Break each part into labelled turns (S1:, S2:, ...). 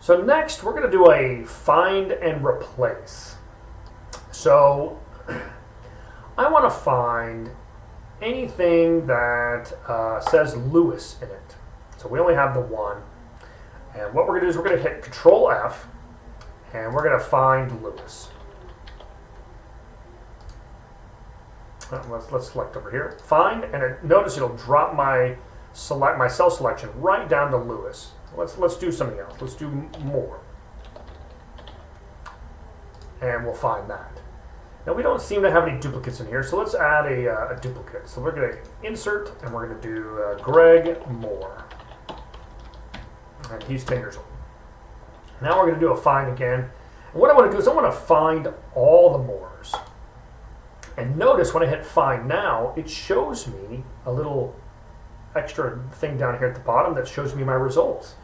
S1: So next, we're going to do a find and replace. So I want to find anything that says Lewis in it. So we only have the one. And what we're going to do is we're going to hit Control F, and we're going to find Lewis. Let's select over here. Find, and notice it'll drop my cell selection right down to Lewis. Let's do something else. Let's do more. And we'll find that. Now we don't seem to have any duplicates in here, so let's add a duplicate. So we're going to insert, and we're going to do Greg Moore. And he's 10 years old. Now we're going to do a find again. And what I want to do is I want to find all the Moores. And notice when I hit find now, it shows me a little extra thing down here at the bottom that shows me my results.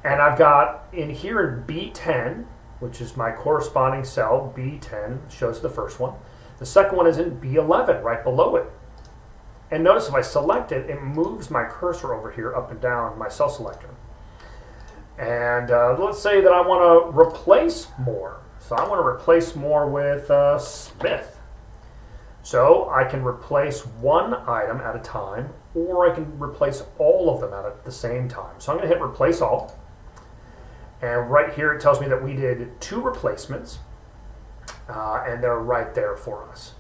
S1: And I've got in here in B10, which is my corresponding cell, B10 shows the first one. The second one is in B11, right below it. And notice if I select it, it moves my cursor over here up and down my cell selector. And let's say that I want to replace Moore. So I want to replace Moore with Smith. So I can replace one item at a time, or I can replace all of them at the same time. So I'm going to hit replace all. And right here it tells me that we did 2 replacements, and they're right there for us.